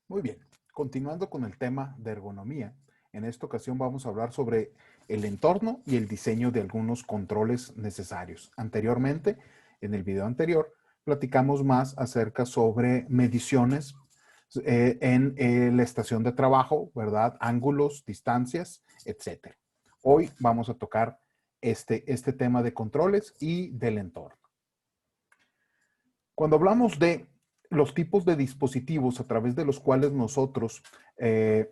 Muy bien, continuando con el tema de ergonomía, en esta ocasión vamos a hablar sobre el entorno y el diseño de algunos controles necesarios. Anteriormente, en el video anterior, platicamos más acerca sobre mediciones en la estación de trabajo, ¿verdad? Ángulos, distancias, etcétera. Hoy vamos a tocar este tema de controles y del entorno. Cuando hablamos de los tipos de dispositivos a través de los cuales nosotros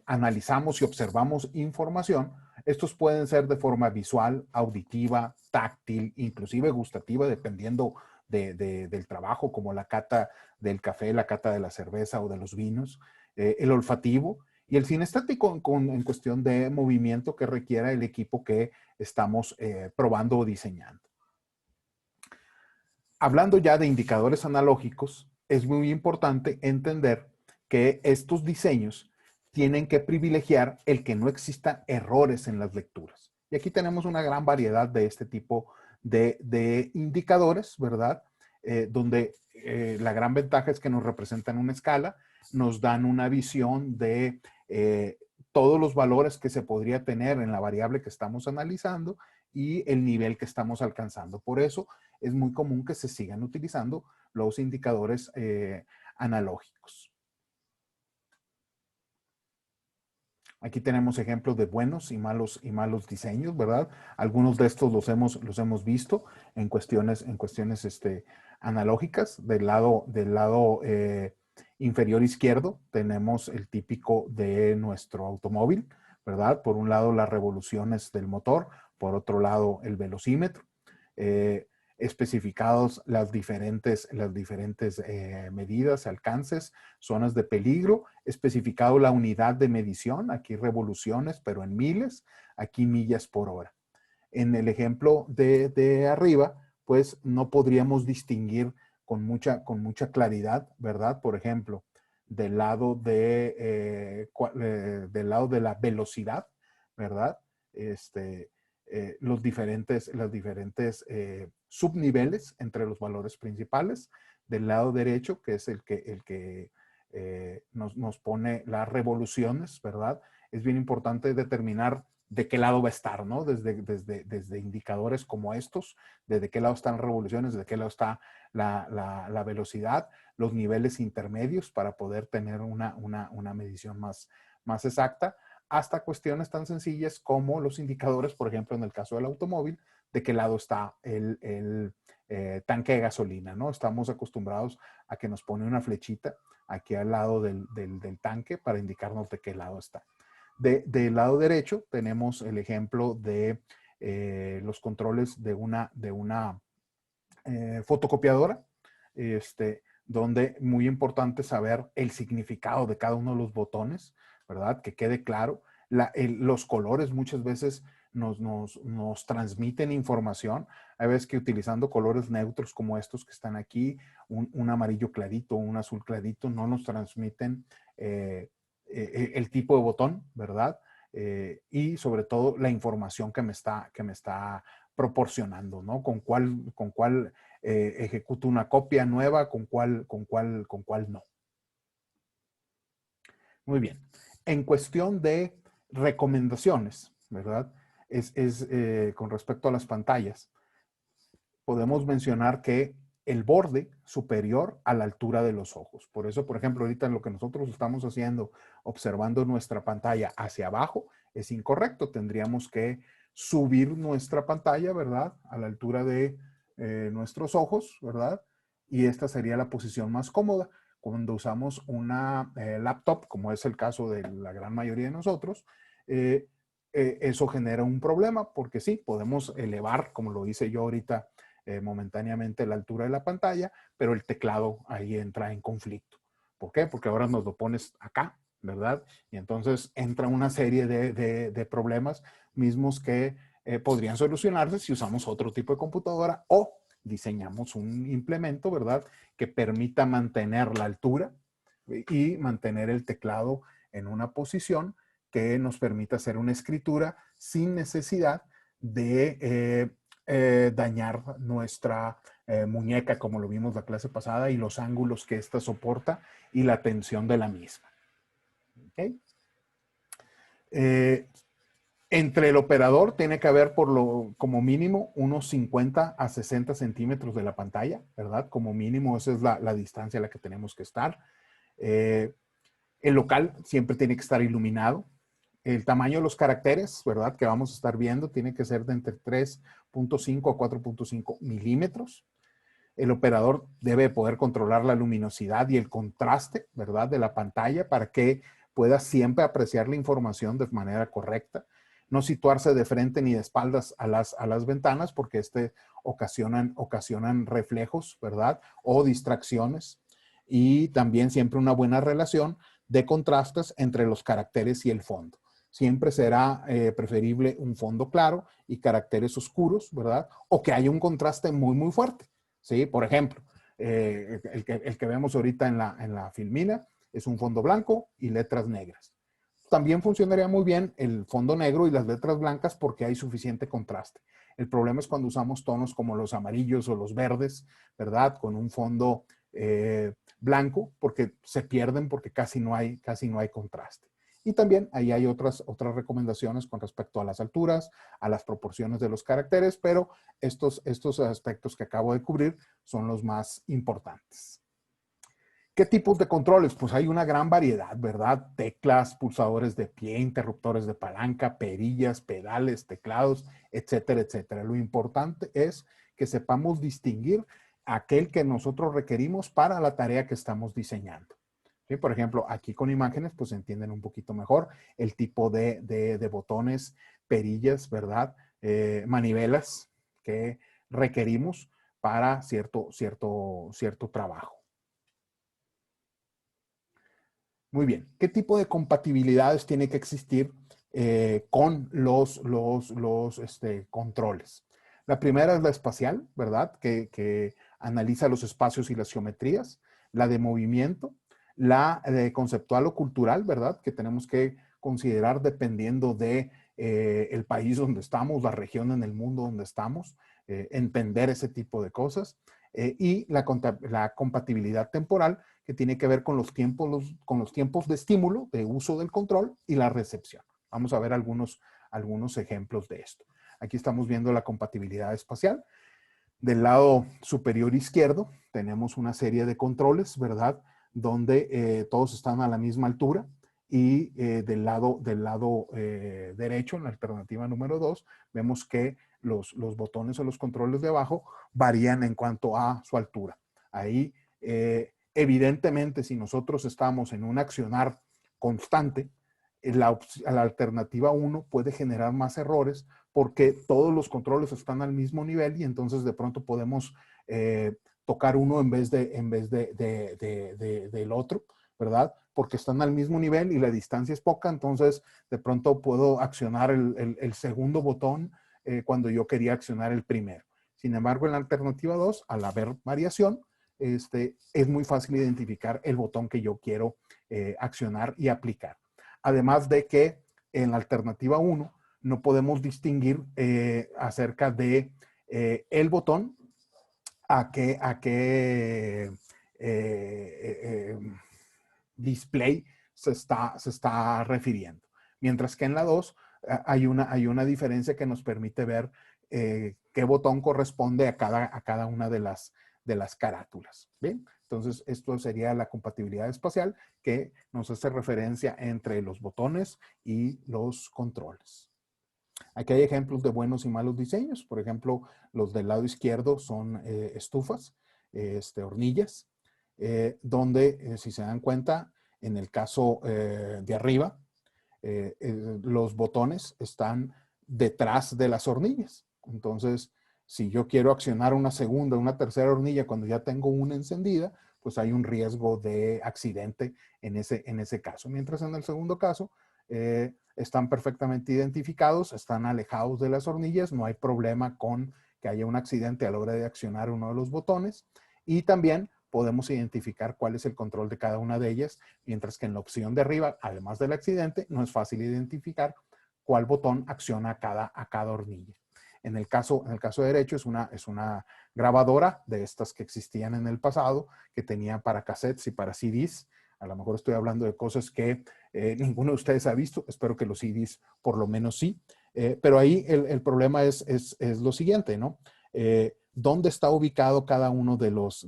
analizamos y observamos información, estos pueden ser de forma visual, auditiva, táctil, inclusive gustativa, dependiendo del trabajo, como la cata del café, la cata de la cerveza o de los vinos, el olfativo y el cinestático en cuestión de movimiento que requiera el equipo que estamos probando o diseñando. Hablando ya de indicadores analógicos, es muy importante entender que estos diseños tienen que privilegiar el que no existan errores en las lecturas. Y aquí tenemos una gran variedad de este tipo de indicadores, ¿verdad? Donde la gran ventaja es que nos representan una escala, nos dan una visión de todos los valores que se podría tener en la variable que estamos analizando y el nivel que estamos alcanzando. Por eso es muy común que se sigan utilizando los indicadores analógicos. Aquí tenemos ejemplos de buenos y malos diseños, ¿verdad? Algunos de estos los hemos visto en cuestiones analógicas. Del lado inferior izquierdo tenemos el típico de nuestro automóvil, ¿verdad? Por un lado las revoluciones del motor, por otro lado el velocímetro. Eh, especificados las diferentes medidas, alcances, zonas de peligro, especificado la unidad de medición, aquí revoluciones, pero en miles, aquí millas por hora. En el ejemplo de arriba, pues no podríamos distinguir con mucha claridad, ¿verdad? Por ejemplo, del lado de la velocidad, ¿verdad? Los diferentes subniveles entre los valores principales. Del lado derecho, que es el que nos pone las revoluciones, ¿verdad? Es bien importante determinar de qué lado va a estar, ¿no? Desde indicadores como estos, desde qué lado están las revoluciones, desde qué lado está la velocidad, los niveles intermedios para poder tener una medición más exacta, hasta cuestiones tan sencillas como los indicadores, por ejemplo, en el caso del automóvil, de qué lado está el tanque de gasolina, ¿no? Estamos acostumbrados a que nos pone una flechita aquí al lado del tanque para indicarnos de qué lado está. Del lado derecho tenemos el ejemplo de los controles de una fotocopiadora, donde muy importante saber el significado de cada uno de los botones, ¿verdad? Que quede claro. Los colores muchas veces nos transmiten información. Hay veces que utilizando colores neutros como estos que están aquí, un amarillo clarito, un azul clarito, no nos transmiten el tipo de botón, ¿verdad? Y sobre todo la información que me está proporcionando, ¿no? Con cuál ejecuto una copia nueva, con cuál no. Muy bien. En cuestión de recomendaciones, ¿verdad? Con respecto a las pantallas, podemos mencionar que el borde superior a la altura de los ojos. Por eso, por ejemplo, ahorita lo que nosotros estamos haciendo, observando nuestra pantalla hacia abajo, es incorrecto. Tendríamos que subir nuestra pantalla, ¿verdad? A la altura de nuestros ojos, ¿verdad? Y esta sería la posición más cómoda. Cuando usamos una laptop, como es el caso de la gran mayoría de nosotros, eso genera un problema porque sí, podemos elevar, como lo hice yo ahorita, momentáneamente la altura de la pantalla, pero el teclado ahí entra en conflicto. ¿Por qué? Porque ahora nos lo pones acá, ¿verdad? Y entonces entra una serie de problemas mismos que podrían solucionarse si usamos otro tipo de computadora o diseñamos un implemento, ¿verdad? Que permita mantener la altura y mantener el teclado en una posición que nos permita hacer una escritura sin necesidad de dañar nuestra muñeca, como lo vimos la clase pasada, y los ángulos que ésta soporta y la tensión de la misma. ¿Ok? Eh, Entre el operador tiene que haber como mínimo unos 50 a 60 centímetros de la pantalla, ¿verdad? Como mínimo esa es la distancia a la que tenemos que estar. Eh, el local siempre tiene que estar iluminado. El tamaño de los caracteres, ¿verdad? Que vamos a estar viendo tiene que ser de entre 3.5 a 4.5 milímetros. El operador debe poder controlar la luminosidad y el contraste, ¿verdad? De la pantalla para que pueda siempre apreciar la información de manera correcta. No situarse de frente ni de espaldas a las ventanas porque ocasionan reflejos, ¿verdad? O distracciones. Y también siempre una buena relación de contrastes entre los caracteres y el fondo. Siempre será preferible un fondo claro y caracteres oscuros, ¿verdad? O que haya un contraste muy, muy fuerte. ¿Sí? Por ejemplo, el que vemos ahorita en la filmina es un fondo blanco y letras negras. También funcionaría muy bien el fondo negro y las letras blancas porque hay suficiente contraste. El problema es cuando usamos tonos como los amarillos o los verdes, ¿verdad? Con un fondo blanco, porque se pierden porque casi no hay contraste. Y también ahí hay otras recomendaciones con respecto a las alturas, a las proporciones de los caracteres, pero estos aspectos que acabo de cubrir son los más importantes. ¿Qué tipos de controles? Pues hay una gran variedad, ¿verdad? Teclas, pulsadores de pie, interruptores de palanca, perillas, pedales, teclados, etcétera, etcétera. Lo importante es que sepamos distinguir aquel que nosotros requerimos para la tarea que estamos diseñando. ¿Sí? Por ejemplo, aquí con imágenes, pues entienden un poquito mejor el tipo de botones, perillas, ¿verdad? Manivelas que requerimos para cierto trabajo. Muy bien. ¿Qué tipo de compatibilidades tiene que existir con los controles? La primera es la espacial, ¿verdad? Que analiza los espacios y las geometrías. La de movimiento. La de conceptual o cultural, ¿verdad? Que tenemos que considerar dependiendo de el país donde estamos, la región en el mundo donde estamos, entender ese tipo de cosas. Y la compatibilidad temporal, que tiene que ver con los tiempos de estímulo, de uso del control y la recepción. Vamos a ver algunos ejemplos de esto. Aquí estamos viendo la compatibilidad espacial. Del lado superior izquierdo tenemos una serie de controles, ¿verdad? Donde todos están a la misma altura. Y del lado derecho, en la alternativa número 2, vemos que los botones o los controles de abajo varían en cuanto a su altura. Ahí evidentemente, si nosotros estamos en un accionar constante, la alternativa 1 puede generar más errores porque todos los controles están al mismo nivel y entonces de pronto podemos tocar uno en vez del otro, ¿verdad? Porque están al mismo nivel y la distancia es poca, entonces de pronto puedo accionar el segundo botón cuando yo quería accionar el primero. Sin embargo, en la alternativa 2, al haber variación, es muy fácil identificar el botón que yo quiero accionar y aplicar. Además de que en la alternativa 1 no podemos distinguir acerca de el botón a qué display se está refiriendo. Mientras que en la 2 hay una diferencia que nos permite ver qué botón corresponde a cada una de las carátulas. ¿Bien? Entonces, esto sería la compatibilidad espacial que nos hace referencia entre los botones y los controles. Aquí hay ejemplos de buenos y malos diseños. Por ejemplo, los del lado izquierdo son estufas, hornillas, donde, si se dan cuenta, en el caso de arriba, los botones están detrás de las hornillas. Entonces, si yo quiero accionar una segunda, una tercera hornilla cuando ya tengo una encendida, pues hay un riesgo de accidente en ese caso. Mientras en el segundo caso, están perfectamente identificados, están alejados de las hornillas, no hay problema con que haya un accidente a la hora de accionar uno de los botones y también podemos identificar cuál es el control de cada una de ellas, mientras que en la opción de arriba, además del accidente, no es fácil identificar cuál botón acciona a cada hornilla. En el caso derecho es una grabadora de estas que existían en el pasado, que tenía para cassettes y para CDs. A lo mejor estoy hablando de cosas que ninguno de ustedes ha visto. Espero que los CDs por lo menos sí. Pero ahí el problema es lo siguiente, ¿no? ¿Dónde está ubicado cada uno de los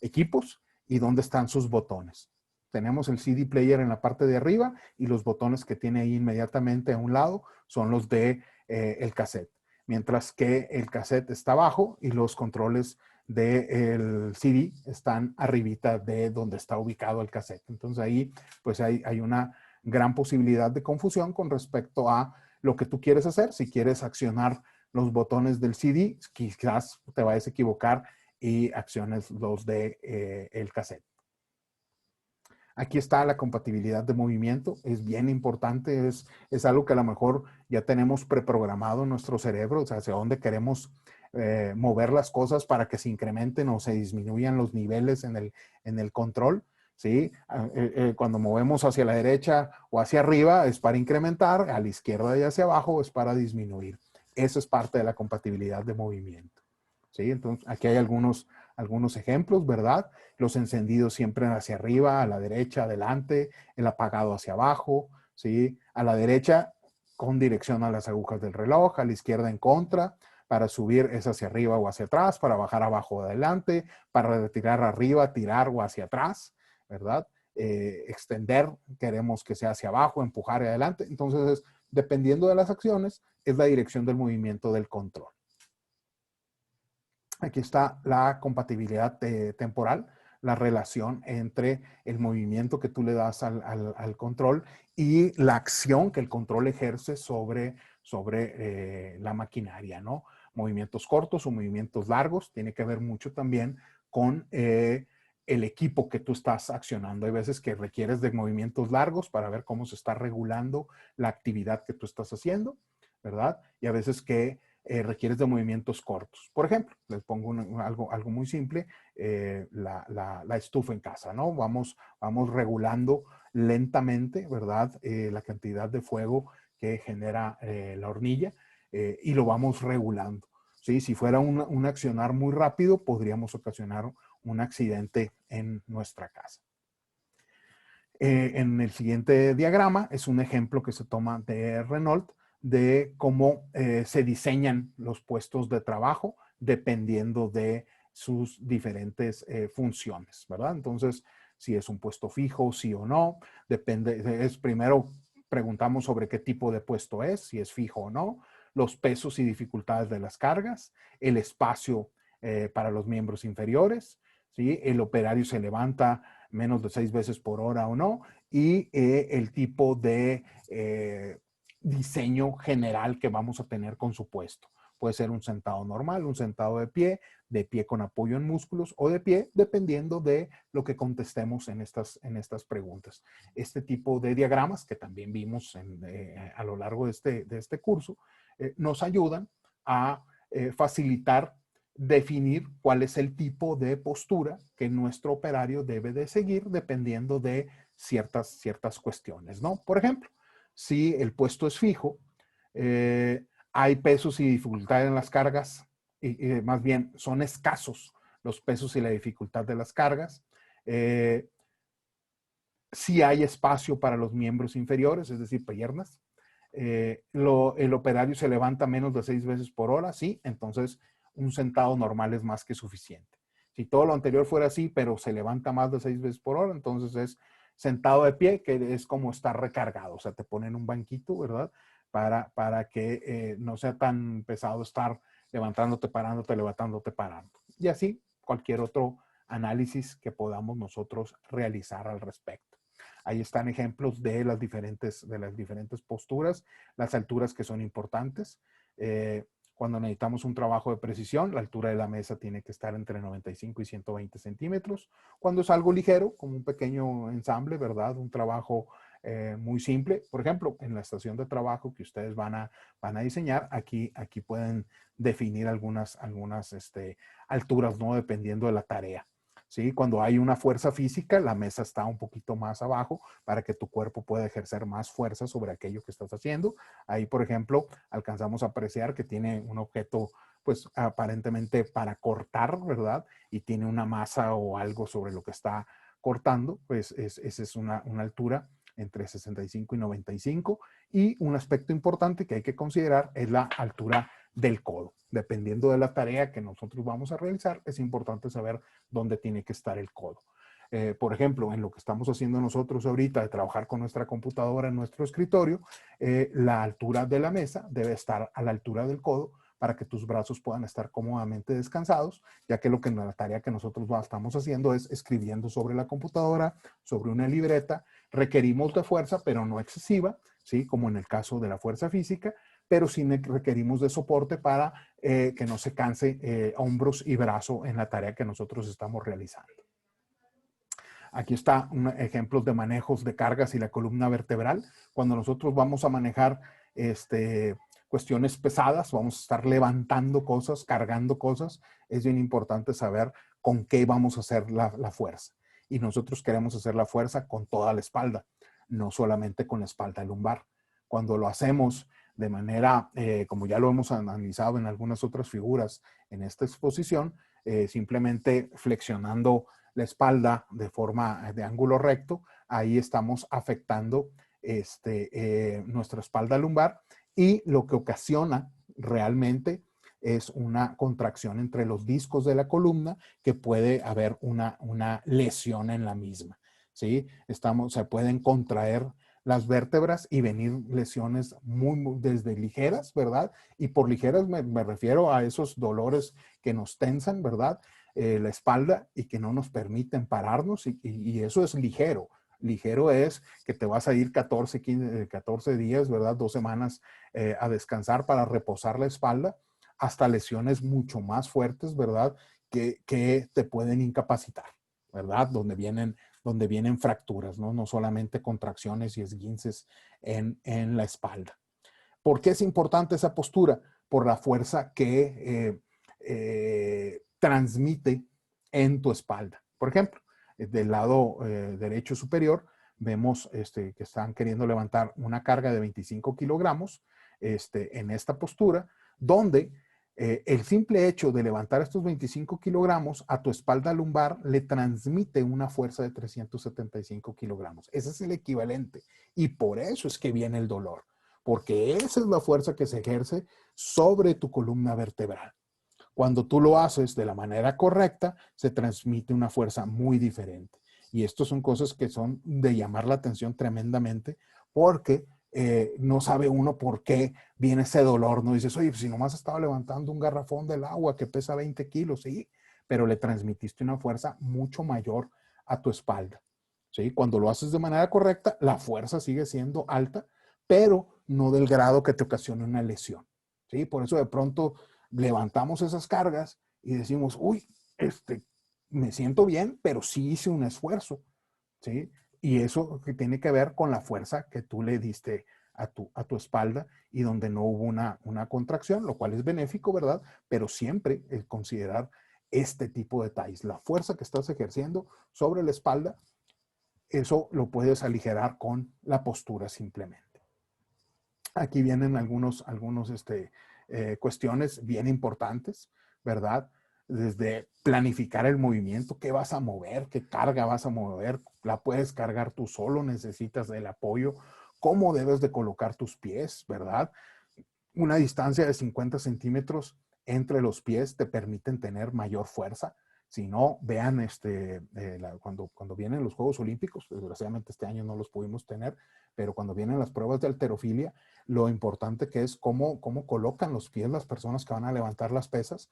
equipos y dónde están sus botones? Tenemos el CD player en la parte de arriba y los botones que tiene ahí inmediatamente a un lado son los de el cassette. Mientras que el cassette está abajo y los controles del CD están arribita de donde está ubicado el cassette. Entonces ahí pues hay una gran posibilidad de confusión con respecto a lo que tú quieres hacer. Si quieres accionar los botones del CD, quizás te vayas a equivocar y acciones los de el cassette. Aquí está la compatibilidad de movimiento, es bien importante, es algo que a lo mejor ya tenemos preprogramado en nuestro cerebro, o sea, hacia dónde queremos mover las cosas para que se incrementen o se disminuyan los niveles en el control, ¿sí? Cuando movemos hacia la derecha o hacia arriba es para incrementar, a la izquierda y hacia abajo es para disminuir. Eso es parte de la compatibilidad de movimiento, ¿sí? Entonces, aquí hay algunos ejemplos, ¿verdad? Los encendidos siempre hacia arriba, a la derecha, adelante, el apagado hacia abajo, ¿sí? A la derecha con dirección a las agujas del reloj, a la izquierda en contra, para subir es hacia arriba o hacia atrás, para bajar abajo o adelante, para retirar arriba, tirar o hacia atrás, ¿verdad? Extender, queremos que sea hacia abajo, empujar y adelante. Entonces, dependiendo de las acciones, es la dirección del movimiento del control. Aquí está la compatibilidad temporal, la relación entre el movimiento que tú le das al control y la acción que el control ejerce sobre la maquinaria, ¿no? Movimientos cortos o movimientos largos, tiene que ver mucho también con el equipo que tú estás accionando. Hay veces que requieres de movimientos largos para ver cómo se está regulando la actividad que tú estás haciendo, ¿verdad? Y a veces que requieres de movimientos cortos. Por ejemplo, les pongo algo muy simple, la estufa en casa, ¿no? Vamos regulando lentamente, ¿verdad? La cantidad de fuego que genera la hornilla y lo vamos regulando. ¿Sí? Si fuera un accionar muy rápido, podríamos ocasionar un accidente en nuestra casa. En el siguiente diagrama es un ejemplo que se toma de Renault de cómo se diseñan los puestos de trabajo dependiendo de sus diferentes funciones, ¿verdad? Entonces, si es un puesto fijo, sí o no, depende, primero preguntamos sobre qué tipo de puesto es, si es fijo o no, los pesos y dificultades de las cargas, el espacio para los miembros inferiores, ¿sí? El operario se levanta menos de 6 veces por hora o no, y el tipo de diseño general que vamos a tener con su puesto. Puede ser un sentado normal, un sentado de pie con apoyo en músculos o de pie, dependiendo de lo que contestemos en estas preguntas. Este tipo de diagramas que también vimos a lo largo de este curso nos ayudan a facilitar definir cuál es el tipo de postura que nuestro operario debe de seguir dependiendo de ciertas cuestiones, ¿no? Por ejemplo, si el puesto es fijo, hay pesos y dificultad en las cargas, y más bien son escasos los pesos y la dificultad de las cargas. Si hay espacio para los miembros inferiores, es decir, piernas. El operario se levanta menos de 6 veces por hora, sí, entonces un sentado normal es más que suficiente. Si todo lo anterior fuera así, pero se levanta más de 6 veces por hora, entonces es sentado de pie, que es como estar recargado, o sea, te ponen un banquito, ¿verdad? Para que no sea tan pesado estar levantándote, parándote, levantándote, parando. Y así cualquier otro análisis que podamos nosotros realizar al respecto. Ahí están ejemplos de las diferentes posturas, las alturas que son importantes. Cuando necesitamos un trabajo de precisión, la altura de la mesa tiene que estar entre 95 y 120 centímetros. Cuando es algo ligero, como un pequeño ensamble, ¿verdad? Un trabajo muy simple. Por ejemplo, en la estación de trabajo que ustedes van a diseñar, aquí pueden definir algunas alturas, ¿no? Dependiendo de la tarea. ¿sí? Cuando hay una fuerza física, la mesa está un poquito más abajo para que tu cuerpo pueda ejercer más fuerza sobre aquello que estás haciendo. Ahí, por ejemplo, alcanzamos a apreciar que tiene un objeto, pues aparentemente para cortar, ¿verdad? Y tiene una masa o algo sobre lo que está cortando, pues esa es una altura entre 65 y 95. Y un aspecto importante que hay que considerar es la altura del codo. Dependiendo de la tarea que nosotros vamos a realizar, es importante saber dónde tiene que estar el codo. Por ejemplo, en lo que estamos haciendo nosotros ahorita de trabajar con nuestra computadora en nuestro escritorio, la altura de la mesa debe estar a la altura del codo para que tus brazos puedan estar cómodamente descansados, ya que la tarea que nosotros estamos haciendo es escribiendo sobre la computadora, sobre una libreta. Requerimos de fuerza, pero no excesiva, ¿sí? Como en el caso de la fuerza física, pero sí requerimos de soporte para que no se canse hombros y brazo en la tarea que nosotros estamos realizando. Aquí está ejemplos de manejos de cargas y la columna vertebral. Cuando nosotros vamos a manejar cuestiones pesadas, vamos a estar levantando cosas, cargando cosas, es bien importante saber con qué vamos a hacer la fuerza. Y nosotros queremos hacer la fuerza con toda la espalda, no solamente con la espalda lumbar. Cuando lo hacemos de manera, como ya lo hemos analizado en algunas otras figuras en esta exposición, simplemente flexionando la espalda de forma de ángulo recto, ahí estamos afectando nuestra espalda lumbar, y lo que ocasiona realmente es una contracción entre los discos de la columna, que puede haber una lesión en la misma, ¿sí? Se pueden contraer las vértebras y venir lesiones desde ligeras, ¿verdad? Y por ligeras me refiero a esos dolores que nos tensan, ¿verdad? La espalda y que no nos permiten pararnos, y eso es ligero. Ligero es que te vas a ir 14 días, ¿verdad? 2 semanas a descansar para reposar la espalda, hasta lesiones mucho más fuertes, ¿verdad? Que te pueden incapacitar, ¿verdad? Donde vienen fracturas, ¿no? No solamente contracciones y esguinces en la espalda. ¿Por qué es importante esa postura? Por la fuerza que transmite en tu espalda. Por ejemplo, del lado derecho superior, vemos que están queriendo levantar una carga de 25 kilogramos en esta postura, donde el simple hecho de levantar estos 25 kilogramos a tu espalda lumbar le transmite una fuerza de 375 kilogramos. Ese es el equivalente. Y por eso es que viene el dolor, porque esa es la fuerza que se ejerce sobre tu columna vertebral. Cuando tú lo haces de la manera correcta, se transmite una fuerza muy diferente. Y esto son cosas que son de llamar la atención tremendamente, porque no sabe uno por qué viene ese dolor. No dices, oye, pues si nomás estaba levantando un garrafón del agua que pesa 20 kilos, sí, pero le transmitiste una fuerza mucho mayor a tu espalda. ¿Sí? Cuando lo haces de manera correcta, la fuerza sigue siendo alta, pero no del grado que te ocasione una lesión. ¿Sí? Por eso de pronto levantamos esas cargas y decimos, uy, me siento bien, pero sí hice un esfuerzo, ¿sí? Y eso que tiene que ver con la fuerza que tú le diste a tu espalda, y donde no hubo una contracción, lo cual es benéfico, ¿verdad? Pero siempre el considerar este tipo de detalles, la fuerza que estás ejerciendo sobre la espalda, eso lo puedes aligerar con la postura simplemente. Aquí vienen algunos cuestiones bien importantes, ¿verdad? Desde planificar el movimiento, qué vas a mover, qué carga vas a mover, la puedes cargar tú solo, necesitas el apoyo, cómo debes de colocar tus pies, ¿verdad? Una distancia de 50 centímetros entre los pies te permiten tener mayor fuerza. Si no, vean cuando vienen los Juegos Olímpicos, desgraciadamente este año no los pudimos tener, pero cuando vienen las pruebas de halterofilia, lo importante que es cómo colocan los pies las personas que van a levantar las pesas,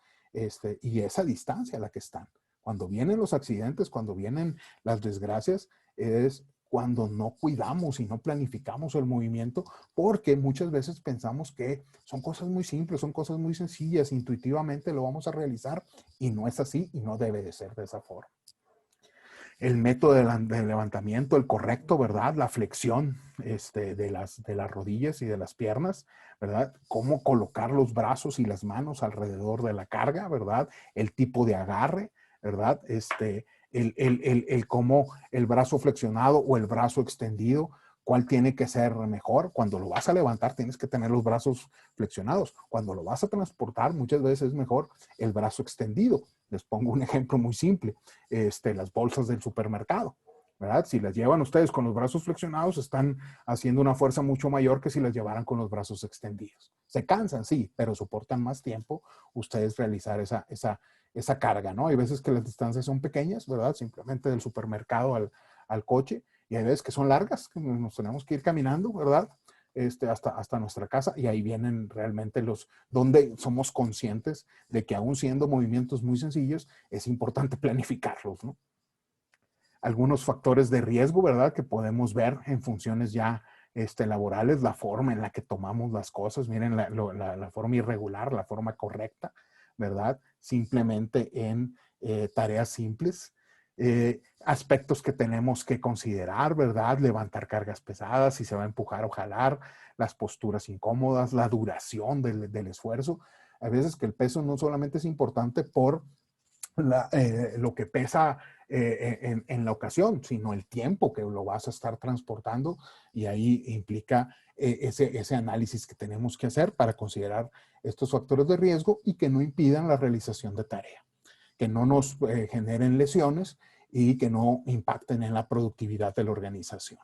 y esa distancia a la que están. Cuando vienen los accidentes, cuando vienen las desgracias, es cuando no cuidamos y no planificamos el movimiento, porque muchas veces pensamos que son cosas muy simples, son cosas muy sencillas, intuitivamente lo vamos a realizar, y no es así, y no debe de ser de esa forma. El método de levantamiento, el correcto, ¿verdad? La flexión de las rodillas y de las piernas, ¿verdad? Cómo colocar los brazos y las manos alrededor de la carga, ¿verdad? El tipo de agarre, ¿verdad? el cómo el brazo flexionado o el brazo extendido, cuál tiene que ser mejor. Cuando lo vas a levantar tienes que tener los brazos flexionados. Cuando lo vas a transportar muchas veces es mejor el brazo extendido. Les pongo un ejemplo muy simple, las bolsas del supermercado, ¿verdad? Si las llevan ustedes con los brazos flexionados, están haciendo una fuerza mucho mayor que si las llevaran con los brazos extendidos. Se cansan, sí, pero soportan más tiempo ustedes realizar esa carga, ¿no? Hay veces que las distancias son pequeñas, ¿verdad? Simplemente del supermercado al coche, y hay veces que son largas, que nos tenemos que ir caminando, ¿verdad? Hasta nuestra casa, y ahí vienen realmente donde somos conscientes de que aún siendo movimientos muy sencillos, es importante planificarlos, ¿no? Algunos factores de riesgo, ¿verdad? Que podemos ver en funciones ya laborales, la forma en la que tomamos las cosas, miren la forma irregular, la forma correcta, ¿verdad? Simplemente en tareas simples. Aspectos que tenemos que considerar, ¿verdad? Levantar cargas pesadas, si se va a empujar o jalar, las posturas incómodas, la duración del esfuerzo. A veces que el peso no solamente es importante por lo que pesa en la ocasión, sino el tiempo que lo vas a estar transportando, y ahí implica ese análisis que tenemos que hacer para considerar estos factores de riesgo y que no impidan la realización de tarea, que no nos generen lesiones y que no impacten en la productividad de la organización.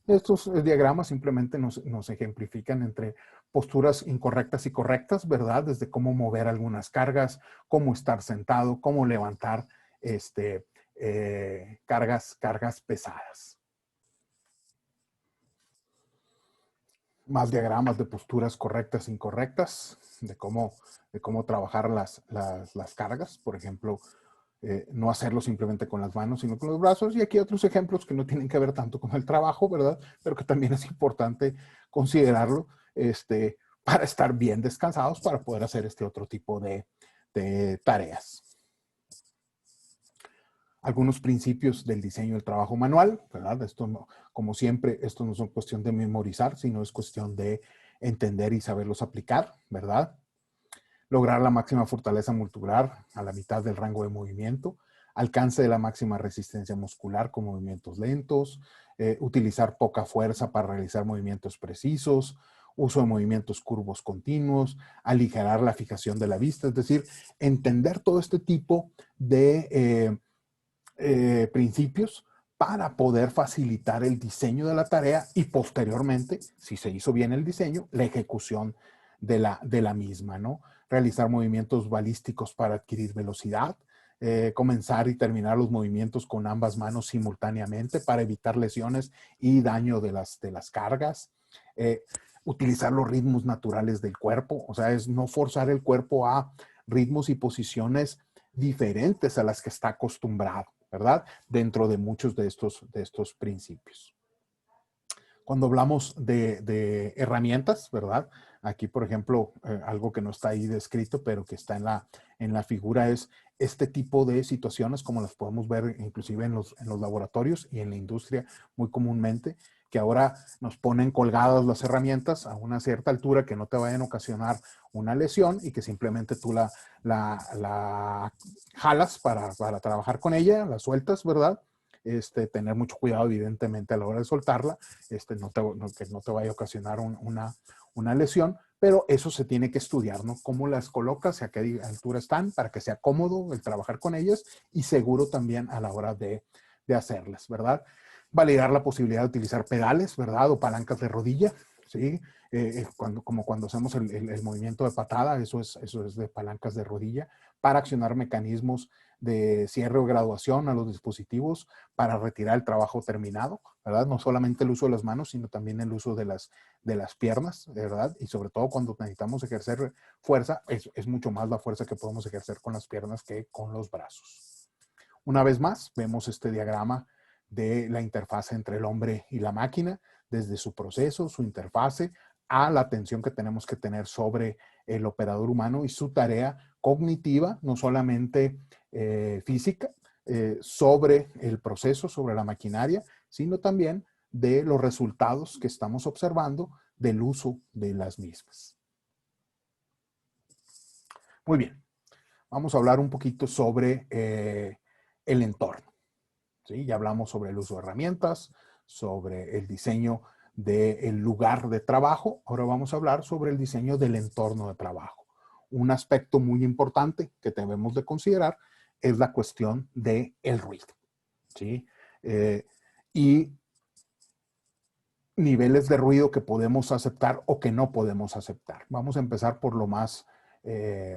Estos diagramas simplemente nos ejemplifican entre posturas incorrectas y correctas, ¿verdad? Desde cómo mover algunas cargas, cómo estar sentado, cómo levantar cargas pesadas. Más diagramas de posturas correctas e incorrectas, de cómo trabajar las cargas. Por ejemplo, no hacerlo simplemente con las manos, sino con los brazos. Y aquí otros ejemplos que no tienen que ver tanto con el trabajo, ¿verdad? Pero que también es importante considerarlo para estar bien descansados, para poder hacer este otro tipo de tareas. Algunos principios del diseño del trabajo manual, ¿verdad? Esto no, como siempre, esto no es una cuestión de memorizar, sino es cuestión de entender y saberlos aplicar, ¿verdad? Lograr la máxima fortaleza muscular a la mitad del rango de movimiento, alcance de la máxima resistencia muscular con movimientos lentos, utilizar poca fuerza para realizar movimientos precisos, uso de movimientos curvos continuos, aligerar la fijación de la vista, es decir, entender todo este tipo de principios para poder facilitar el diseño de la tarea y posteriormente, si se hizo bien el diseño, la ejecución de la misma, ¿no? Realizar movimientos balísticos para adquirir velocidad, comenzar y terminar los movimientos con ambas manos simultáneamente para evitar lesiones y daño de las cargas. Utilizar los ritmos naturales del cuerpo, o sea, es no forzar el cuerpo a ritmos y posiciones diferentes a las que está acostumbrado, ¿verdad? Dentro de muchos de estos principios. Cuando hablamos de herramientas, ¿verdad? Aquí, por ejemplo, algo que no está ahí descrito, pero que está en la figura es este tipo de situaciones, como las podemos ver inclusive en los laboratorios y en la industria muy comúnmente, que ahora nos ponen colgadas las herramientas a una cierta altura que no te vayan a ocasionar una lesión y que simplemente tú la jalas para trabajar con ella, la sueltas, ¿verdad? Tener mucho cuidado, evidentemente, a la hora de soltarla, que no te vaya a ocasionar una lesión, pero eso se tiene que estudiar, ¿no? Cómo las colocas, a qué altura están, para que sea cómodo el trabajar con ellas y seguro también a la hora de hacerlas, ¿verdad? Validar la posibilidad de utilizar pedales, ¿verdad? O palancas de rodilla, ¿sí? Como cuando hacemos el movimiento de patada, eso es de palancas de rodilla, para accionar mecanismos de cierre o graduación a los dispositivos para retirar el trabajo terminado, ¿verdad? No solamente el uso de las manos, sino también el uso de las piernas, ¿verdad? Y sobre todo cuando necesitamos ejercer fuerza, es mucho más la fuerza que podemos ejercer con las piernas que con los brazos. Una vez más, vemos este diagrama de la interfaz entre el hombre y la máquina, desde su proceso, su interfase, a la atención que tenemos que tener sobre el operador humano y su tarea cognitiva, no solamente física, sobre el proceso, sobre la maquinaria, sino también de los resultados que estamos observando del uso de las mismas. Muy bien, vamos a hablar un poquito sobre el entorno, ¿sí? Ya hablamos sobre el uso de herramientas, sobre el diseño del lugar de trabajo. Ahora vamos a hablar sobre el diseño del entorno de trabajo. Un aspecto muy importante que debemos de considerar es la cuestión del ruido, ¿sí? Y niveles de ruido que podemos aceptar o que no podemos aceptar. Vamos a empezar por lo más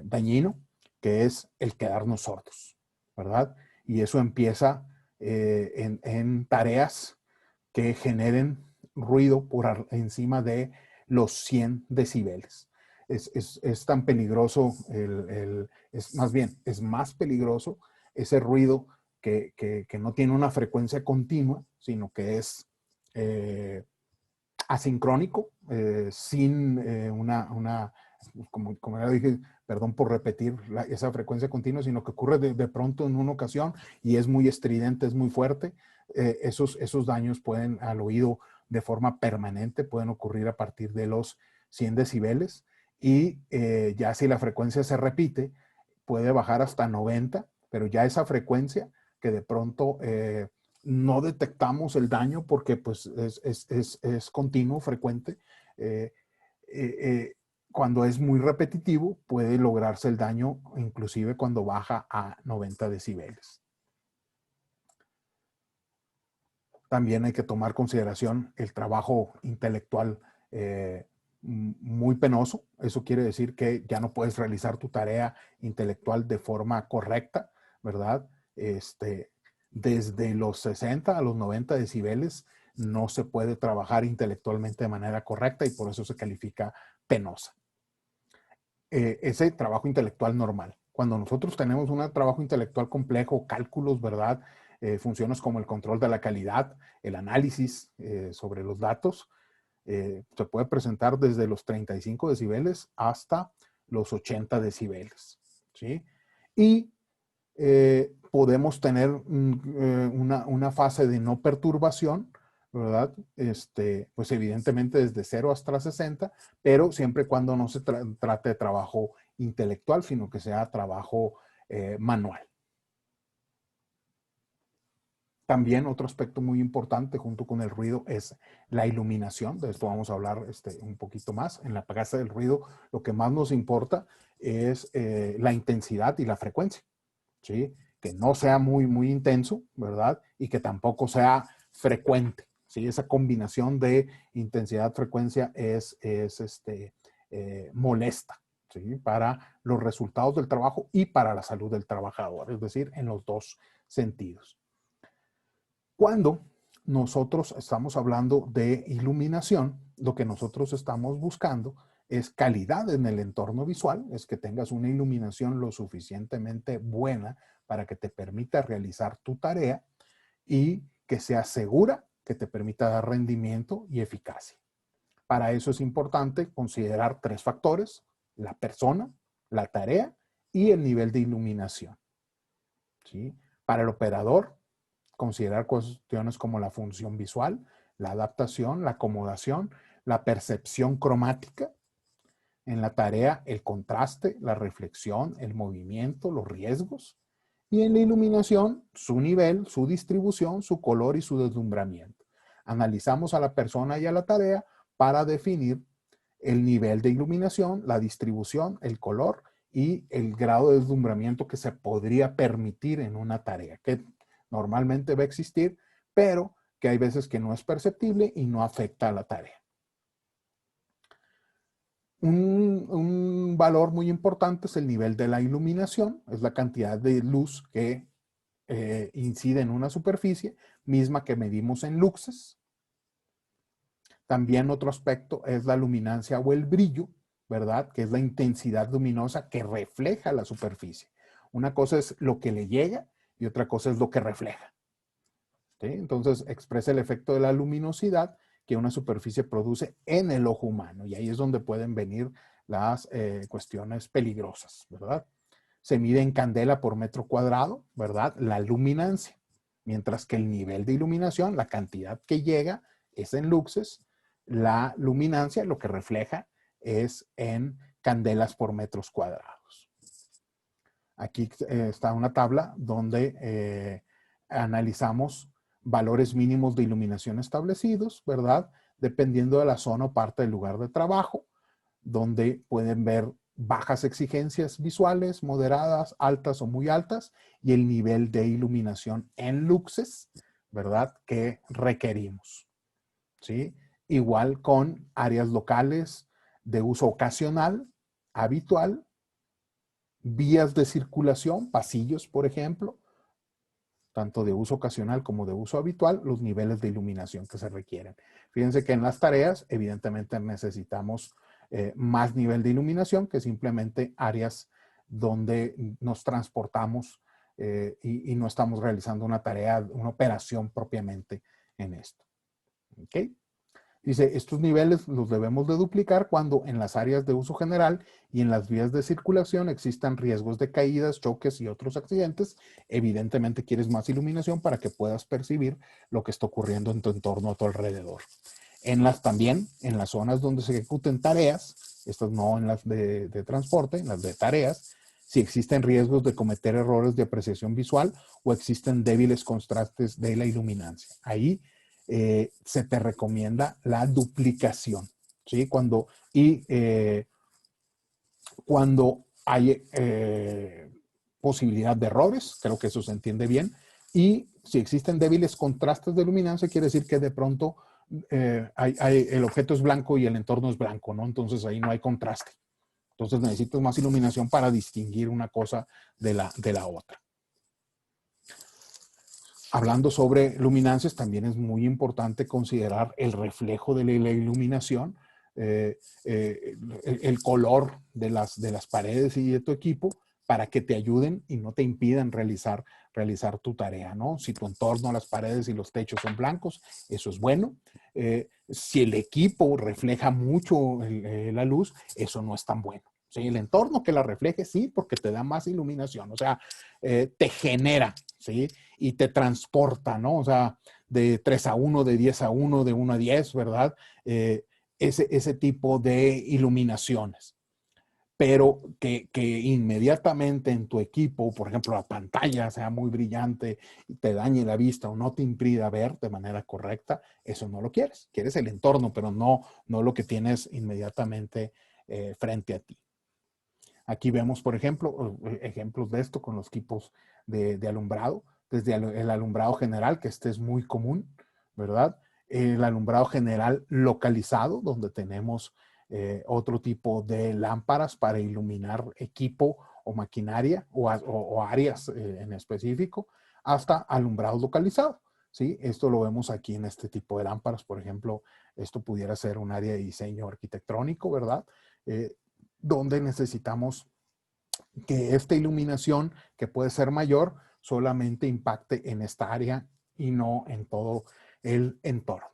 dañino, que es el quedarnos sordos, ¿verdad? Y eso empieza en tareas que generen ruido por encima de los 100 decibeles. Es tan peligroso, es más peligroso ese ruido que no tiene una frecuencia continua, sino que es asincrónico, sin como ya dije, perdón por repetir esa frecuencia continua, sino que ocurre de pronto en una ocasión y es muy estridente, es muy fuerte. Esos daños pueden al oído de forma permanente, pueden ocurrir a partir de los 100 decibeles y ya si la frecuencia se repite, puede bajar hasta 90, pero ya esa frecuencia que de pronto no detectamos el daño porque pues es continuo, frecuente. Eh, eh, eh, Cuando es muy repetitivo, puede lograrse el daño inclusive cuando baja a 90 decibeles. También hay que tomar consideración el trabajo intelectual muy penoso. Eso quiere decir que ya no puedes realizar tu tarea intelectual de forma correcta, ¿verdad? Desde los 60 a los 90 decibeles no se puede trabajar intelectualmente de manera correcta y por eso se califica penosa. Ese trabajo intelectual normal. Cuando nosotros tenemos un trabajo intelectual complejo, cálculos, ¿verdad? Funciones como el control de la calidad, el análisis sobre los datos, se puede presentar desde los 35 decibeles hasta los 80 decibeles, ¿sí? Y podemos tener una fase de no perturbación, ¿verdad? Pues evidentemente desde 0 hasta 60, pero siempre y cuando no se trate de trabajo intelectual, sino que sea trabajo manual. También otro aspecto muy importante junto con el ruido es la iluminación. De esto vamos a hablar un poquito más. En la casa del ruido lo que más nos importa es la intensidad y la frecuencia, ¿sí? Que no sea muy intenso, ¿verdad? Y que tampoco sea frecuente, ¿sí? Esa combinación de intensidad-frecuencia es molesta, ¿sí? Para los resultados del trabajo y para la salud del trabajador, es decir, en los dos sentidos. Cuando nosotros estamos hablando de iluminación, lo que nosotros estamos buscando es calidad en el entorno visual, es que tengas una iluminación lo suficientemente buena para que te permita realizar tu tarea y que sea segura, que te permita dar rendimiento y eficacia. Para eso es importante considerar 3 factores: la persona, la tarea y el nivel de iluminación, ¿sí? Para el operador, considerar cuestiones como la función visual, la adaptación, la acomodación, la percepción cromática. En la tarea, el contraste, la reflexión, el movimiento, los riesgos. Y en la iluminación, su nivel, su distribución, su color y su deslumbramiento. Analizamos a la persona y a la tarea para definir el nivel de iluminación, la distribución, el color y el grado de deslumbramiento que se podría permitir en una tarea, que normalmente va a existir, pero que hay veces que no es perceptible y no afecta a la tarea. Un valor muy importante es el nivel de la iluminación, es la cantidad de luz que incide en una superficie, misma que medimos en luxes. También otro aspecto es la luminancia o el brillo, ¿verdad? Que es la intensidad luminosa que refleja la superficie. Una cosa es lo que le llega y otra cosa es lo que refleja, ¿sí? Entonces expresa el efecto de la luminosidad que una superficie produce en el ojo humano y ahí es donde pueden venir las cuestiones peligrosas, ¿verdad? Se mide en candela por metro cuadrado, ¿verdad? La luminancia, mientras que el nivel de iluminación, la cantidad que llega, es en luxes. La luminancia, lo que refleja, es en candelas por metros cuadrados. Aquí está una tabla donde analizamos valores mínimos de iluminación establecidos, ¿verdad? Dependiendo de la zona o parte del lugar de trabajo, donde pueden ver bajas exigencias visuales, moderadas, altas o muy altas, y el nivel de iluminación en luxes, ¿verdad? Que requerimos, ¿sí? Igual con áreas locales de uso ocasional, habitual, vías de circulación, pasillos, por ejemplo, tanto de uso ocasional como de uso habitual, los niveles de iluminación que se requieren. Fíjense que en las tareas, evidentemente necesitamos más nivel de iluminación que simplemente áreas donde nos transportamos y no estamos realizando una tarea, una operación propiamente en esto. ¿Ok? Dice, estos niveles los debemos de duplicar cuando en las áreas de uso general y en las vías de circulación existan riesgos de caídas, choques y otros accidentes. Evidentemente quieres más iluminación para que puedas percibir lo que está ocurriendo en tu entorno a tu alrededor. También en las zonas donde se ejecuten tareas, estas no en las de transporte, en las de tareas, si existen riesgos de cometer errores de apreciación visual o existen débiles contrastes de la iluminancia. Ahí se te recomienda la duplicación, ¿sí? Cuando hay posibilidad de errores, creo que eso se entiende bien, y si existen débiles contrastes de iluminancia, quiere decir que de pronto el objeto es blanco y el entorno es blanco, ¿no? Entonces ahí no hay contraste. Entonces necesitas más iluminación para distinguir una cosa de la otra. Hablando sobre luminancias, también es muy importante considerar el reflejo de la iluminación, el color de las paredes y de tu equipo para que te ayuden y no te impidan realizar tu tarea, ¿no? Si tu entorno, las paredes y los techos son blancos, eso es bueno. Si el equipo refleja mucho la luz, eso no es tan bueno. ¿Sí? El entorno que la refleje, sí, porque te da más iluminación, o sea, te genera, ¿sí? Y te transporta, ¿no? O sea, de 3 a 1, de 10 a 1, de 1 a 10, ¿verdad? Ese tipo de iluminaciones. Pero que inmediatamente en tu equipo, por ejemplo, la pantalla sea muy brillante y te dañe la vista o no te impida ver de manera correcta, eso no lo quieres. Quieres el entorno, pero no lo que tienes inmediatamente frente a ti. Aquí vemos, por ejemplo, ejemplos de esto con los tipos de alumbrado. Desde el alumbrado general, que este es muy común, ¿verdad? El alumbrado general localizado, donde tenemos otro tipo de lámparas para iluminar equipo o maquinaria o áreas en específico, hasta alumbrado localizado. ¿Sí? Esto lo vemos aquí en este tipo de lámparas. Por ejemplo, esto pudiera ser un área de diseño arquitectónico, ¿verdad? Donde necesitamos que esta iluminación, que puede ser mayor, solamente impacte en esta área y no en todo el entorno.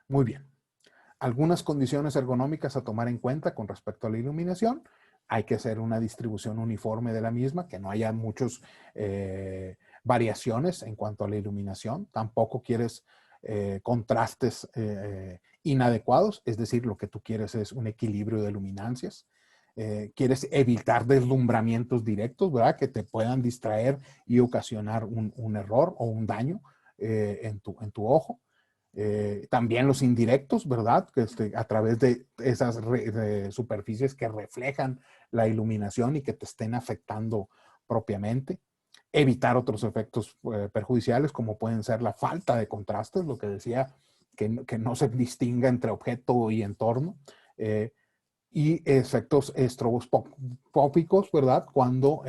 Muy bien. Algunas condiciones ergonómicas a tomar en cuenta con respecto a la iluminación. Hay que hacer una distribución uniforme de la misma, que no haya muchas variaciones en cuanto a la iluminación. Tampoco quieres contrastes inadecuados, es decir, lo que tú quieres es un equilibrio de luminancias. Quieres evitar deslumbramientos directos, ¿verdad? Que te puedan distraer y ocasionar un error o un daño en tu ojo. También los indirectos, ¿verdad? A través de esas superficies que reflejan la iluminación y que te estén afectando propiamente. Evitar otros efectos perjudiciales, como pueden ser la falta de contrastes, lo que decía, que no se distinga entre objeto y entorno. Y efectos estroboscópicos, ¿verdad? Cuando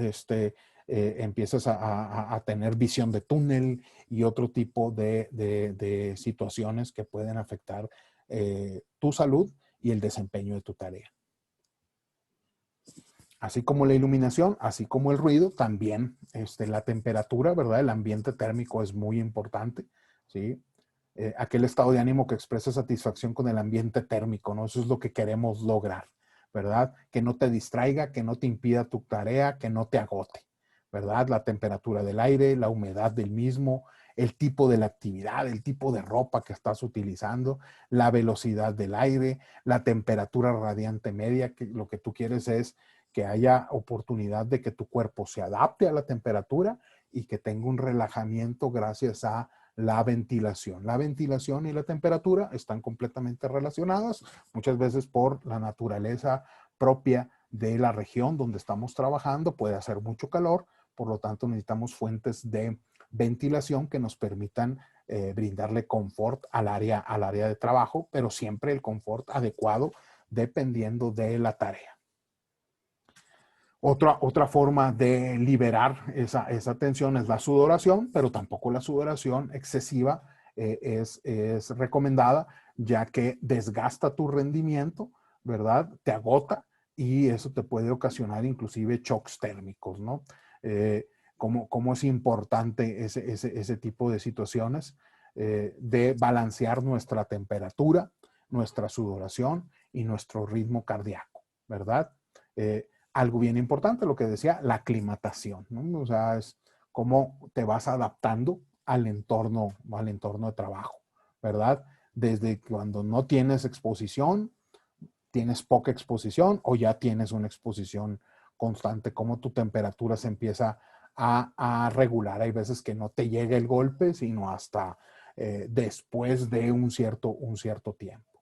empiezas a tener visión de túnel y otro tipo de situaciones que pueden afectar tu salud y el desempeño de tu tarea. Así como la iluminación, así como el ruido, también la temperatura, ¿verdad? El ambiente térmico es muy importante, ¿sí? Aquel estado de ánimo que expresa satisfacción con el ambiente térmico, ¿no? Eso es lo que queremos lograr, ¿verdad? Que no te distraiga, que no te impida tu tarea, que no te agote, ¿verdad? La temperatura del aire, la humedad del mismo, el tipo de la actividad, el tipo de ropa que estás utilizando, la velocidad del aire, la temperatura radiante media, que lo que tú quieres es que haya oportunidad de que tu cuerpo se adapte a la temperatura y que tenga un relajamiento gracias a la ventilación. La ventilación y la temperatura están completamente relacionadas, muchas veces por la naturaleza propia de la región donde estamos trabajando. Puede hacer mucho calor, por lo tanto necesitamos fuentes de ventilación que nos permitan brindarle confort al área de trabajo, pero siempre el confort adecuado dependiendo de la tarea. Otra forma de liberar esa tensión es la sudoración, pero tampoco la sudoración excesiva es recomendada, ya que desgasta tu rendimiento, ¿verdad? Te agota y eso te puede ocasionar inclusive shocks térmicos, ¿no? Cómo es importante ese tipo de situaciones de balancear nuestra temperatura, nuestra sudoración y nuestro ritmo cardíaco, ¿verdad? Algo bien importante, lo que decía, la aclimatación, ¿no? O sea, es cómo te vas adaptando al entorno de trabajo, ¿verdad? Desde cuando no tienes exposición, tienes poca exposición o ya tienes una exposición constante, cómo tu temperatura se empieza a regular. Hay veces que no te llega el golpe, sino hasta después de un cierto tiempo.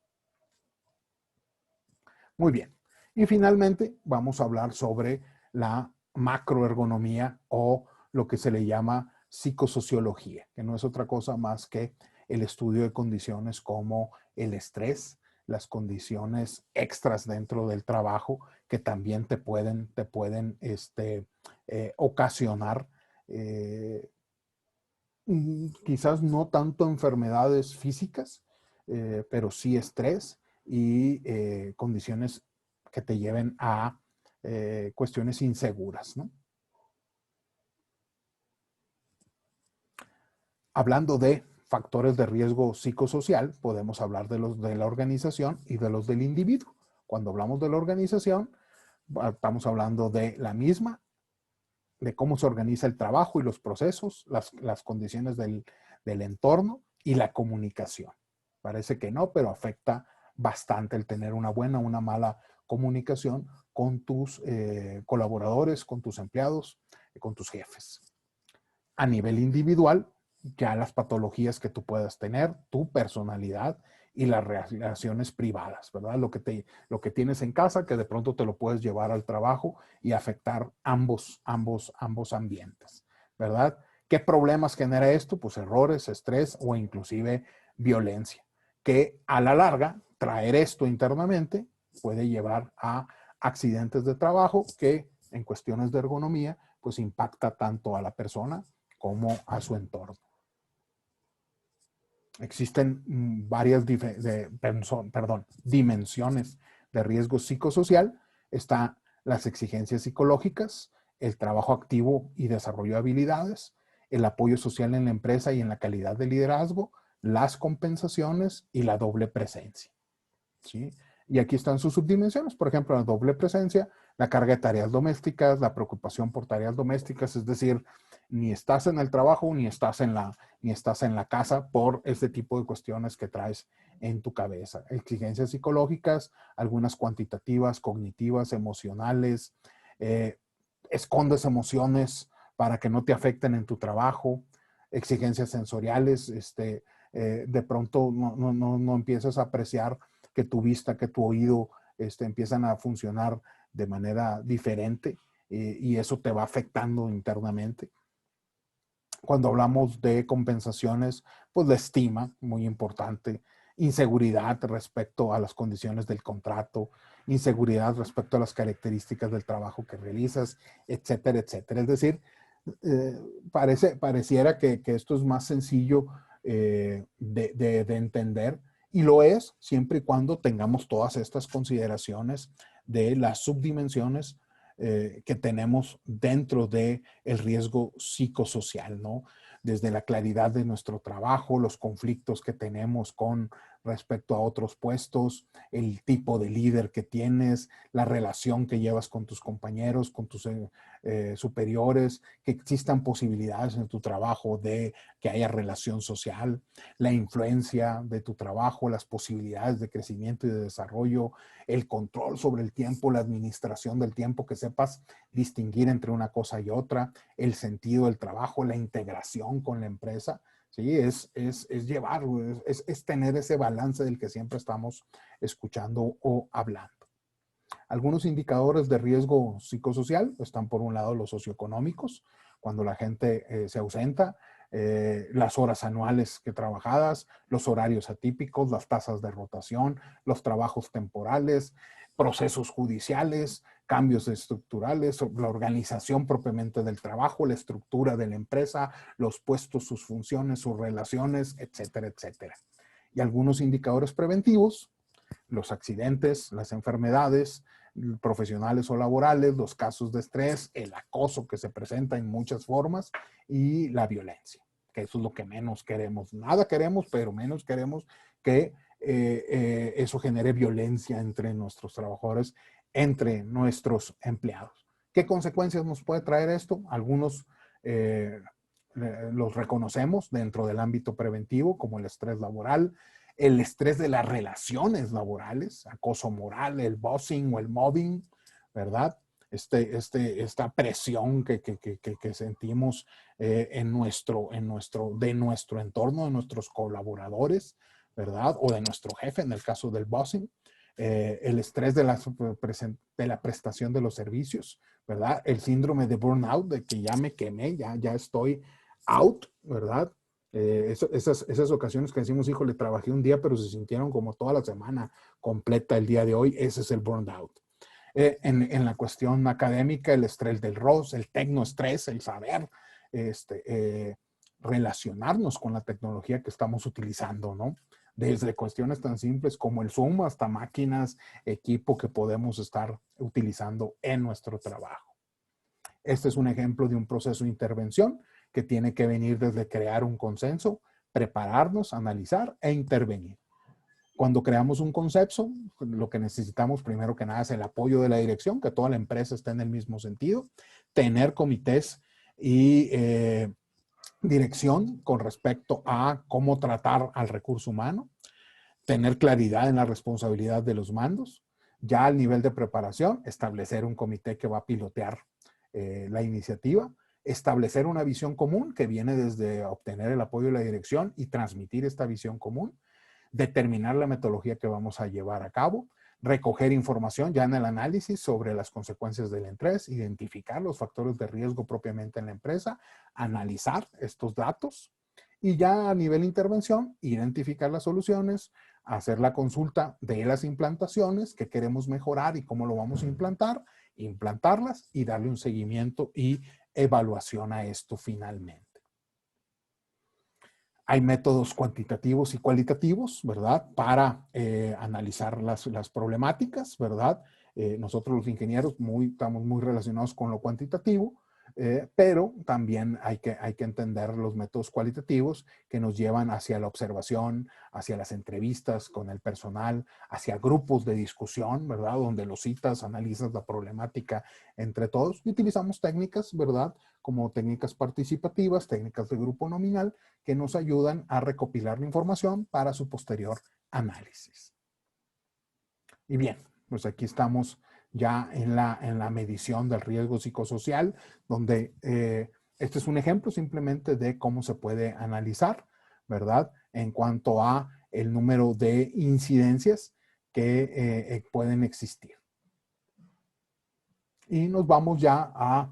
Muy bien. Y finalmente vamos a hablar sobre la macroergonomía o lo que se le llama psicosociología, que no es otra cosa más que el estudio de condiciones como el estrés, las condiciones extras dentro del trabajo que también te pueden ocasionar quizás no tanto enfermedades físicas, pero sí estrés y condiciones que te lleven a cuestiones inseguras, ¿no? Hablando de factores de riesgo psicosocial, podemos hablar de los de la organización y de los del individuo. Cuando hablamos de la organización, estamos hablando de la misma, de cómo se organiza el trabajo y los procesos, las condiciones del entorno y la comunicación. Parece que no, pero afecta bastante el tener una buena o una mala comunicación con tus colaboradores, con tus empleados, con tus jefes. A nivel individual, ya las patologías que tú puedas tener, tu personalidad y las relaciones privadas, ¿verdad? Lo que tienes en casa, que de pronto te lo puedes llevar al trabajo y afectar ambos ambientes, ¿verdad? ¿Qué problemas genera esto? Pues errores, estrés o inclusive violencia, que a la larga, traer esto internamente puede llevar a accidentes de trabajo que en cuestiones de ergonomía, pues impacta tanto a la persona como a su entorno. Existen varias dimensiones de riesgo psicosocial. Están las exigencias psicológicas, el trabajo activo y desarrollo de habilidades, el apoyo social en la empresa y en la calidad de liderazgo, las compensaciones y la doble presencia, ¿sí? Y aquí están sus subdimensiones, por ejemplo, la doble presencia, la carga de tareas domésticas, la preocupación por tareas domésticas, es decir, ni estás en el trabajo ni estás en la casa por este tipo de cuestiones que traes en tu cabeza. Exigencias psicológicas, algunas cuantitativas, cognitivas, emocionales, escondes emociones para que no te afecten en tu trabajo, exigencias sensoriales, de pronto no empiezas a apreciar que tu vista, que tu oído empiezan a funcionar de manera diferente y eso te va afectando internamente. Cuando hablamos de compensaciones, pues la estima, muy importante, inseguridad respecto a las condiciones del contrato, inseguridad respecto a las características del trabajo que realizas, etcétera, etcétera. Es decir, pareciera que esto es más sencillo de entender y lo es siempre y cuando tengamos todas estas consideraciones de las subdimensiones que tenemos dentro del riesgo psicosocial, ¿no? Desde la claridad de nuestro trabajo, los conflictos que tenemos con respecto a otros puestos, el tipo de líder que tienes, la relación que llevas con tus compañeros, con tus superiores, que existan posibilidades en tu trabajo de que haya relación social, la influencia de tu trabajo, las posibilidades de crecimiento y de desarrollo, el control sobre el tiempo, la administración del tiempo, que sepas distinguir entre una cosa y otra, el sentido del trabajo, la integración con la empresa. Sí, es llevar, es tener ese balance del que siempre estamos escuchando o hablando. Algunos indicadores de riesgo psicosocial están por un lado los socioeconómicos, cuando la gente se ausenta, las horas anuales que trabajadas, los horarios atípicos, las tasas de rotación, los trabajos temporales, procesos judiciales, cambios estructurales, la organización propiamente del trabajo, la estructura de la empresa, los puestos, sus funciones, sus relaciones, etcétera, etcétera. Y algunos indicadores preventivos, los accidentes, las enfermedades profesionales o laborales, los casos de estrés, el acoso que se presenta en muchas formas y la violencia, que eso es lo que menos queremos. Nada queremos, pero menos queremos que eso genere violencia entre nuestros trabajadores, entre nuestros empleados. ¿Qué consecuencias nos puede traer esto? Algunos los reconocemos dentro del ámbito preventivo, como el estrés laboral, el estrés de las relaciones laborales, acoso moral, el bossing o el mobbing, ¿verdad? Esta presión que sentimos de nuestro entorno, de nuestros colaboradores, ¿verdad? O de nuestro jefe, en el caso del bossing. El estrés de la prestación de los servicios, ¿verdad? El síndrome de burnout, de que ya me quemé, ya estoy out, ¿verdad? Esas ocasiones que decimos, hijo, le trabajé un día, pero se sintieron como toda la semana completa el día de hoy, ese es el burnout. En la cuestión académica, el estrés del ROS, el tecnoestrés, el saber relacionarnos con la tecnología que estamos utilizando, ¿no? Desde cuestiones tan simples como el Zoom hasta máquinas, equipo que podemos estar utilizando en nuestro trabajo. Este es un ejemplo de un proceso de intervención que tiene que venir desde crear un consenso, prepararnos, analizar e intervenir. Cuando creamos un concepto, lo que necesitamos primero que nada es el apoyo de la dirección, que toda la empresa esté en el mismo sentido, tener comités y dirección con respecto a cómo tratar al recurso humano, tener claridad en la responsabilidad de los mandos, ya al nivel de preparación, establecer un comité que va a pilotear la iniciativa, establecer una visión común que viene desde obtener el apoyo de la dirección y transmitir esta visión común, determinar la metodología que vamos a llevar a cabo, recoger información ya en el análisis sobre las consecuencias del estrés, identificar los factores de riesgo propiamente en la empresa, analizar estos datos y ya a nivel de intervención, identificar las soluciones, hacer la consulta de las implantaciones que queremos mejorar y cómo lo vamos a implantar, implantarlas y darle un seguimiento y evaluación a esto finalmente. Hay métodos cuantitativos y cualitativos, ¿verdad? Para analizar las problemáticas, ¿verdad? Nosotros los ingenieros estamos muy relacionados con lo cuantitativo, pero también hay que entender los métodos cualitativos que nos llevan hacia la observación, hacia las entrevistas con el personal, hacia grupos de discusión, ¿verdad? Donde los citas, analizas la problemática entre todos y utilizamos técnicas, ¿verdad? Como técnicas participativas, técnicas de grupo nominal, que nos ayudan a recopilar la información para su posterior análisis. Y bien, pues aquí estamos ya en la medición del riesgo psicosocial, donde este es un ejemplo simplemente de cómo se puede analizar, ¿verdad? En cuanto a el número de incidencias que pueden existir. Y nos vamos ya a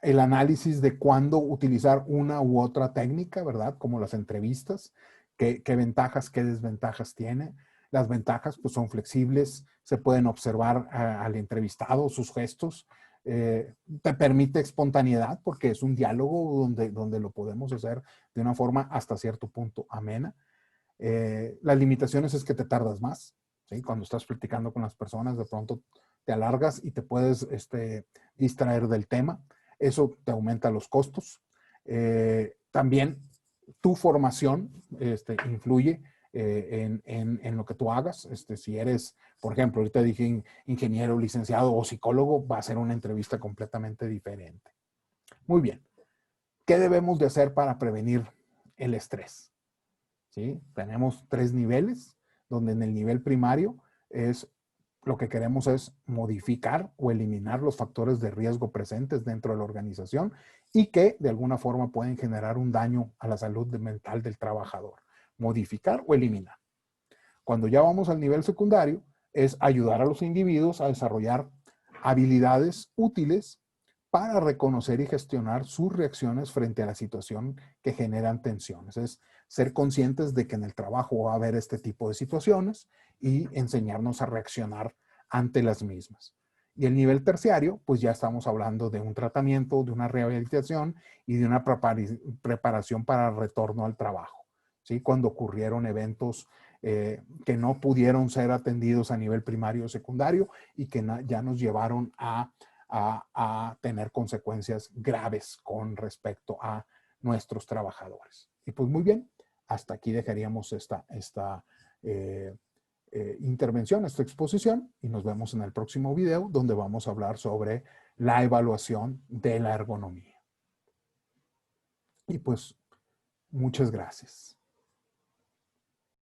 el análisis de cuándo utilizar una u otra técnica, ¿verdad? Como las entrevistas, qué ventajas, qué desventajas tiene. Las ventajas pues son flexibles, se pueden observar al entrevistado, sus gestos, te permite espontaneidad porque es un diálogo donde lo podemos hacer de una forma hasta cierto punto amena. Las limitaciones es que te tardas más, ¿sí? Cuando estás platicando con las personas, de pronto te alargas y te puedes distraer del tema. Eso te aumenta los costos. También tu formación influye en lo que tú hagas. Si eres, por ejemplo, ahorita dije ingeniero, licenciado o psicólogo, va a ser una entrevista completamente diferente. Muy bien. ¿Qué debemos de hacer para prevenir el estrés? ¿Sí? Tenemos 3 niveles, donde en el nivel primario lo que queremos es modificar o eliminar los factores de riesgo presentes dentro de la organización y que de alguna forma pueden generar un daño a la salud mental del trabajador. Modificar o eliminar. Cuando ya vamos al nivel secundario, es ayudar a los individuos a desarrollar habilidades útiles para reconocer y gestionar sus reacciones frente a la situación que generan tensiones. Es ser conscientes de que en el trabajo va a haber este tipo de situaciones y enseñarnos a reaccionar ante las mismas. Y el nivel terciario, pues ya estamos hablando de un tratamiento, de una rehabilitación y de una preparación para el retorno al trabajo. ¿Sí? Cuando ocurrieron eventos que no pudieron ser atendidos a nivel primario o secundario y que ya nos llevaron a tener consecuencias graves con respecto a nuestros trabajadores. Y pues muy bien, hasta aquí dejaríamos esta intervención, esta exposición, y nos vemos en el próximo video donde vamos a hablar sobre la evaluación de la ergonomía. Y pues muchas gracias.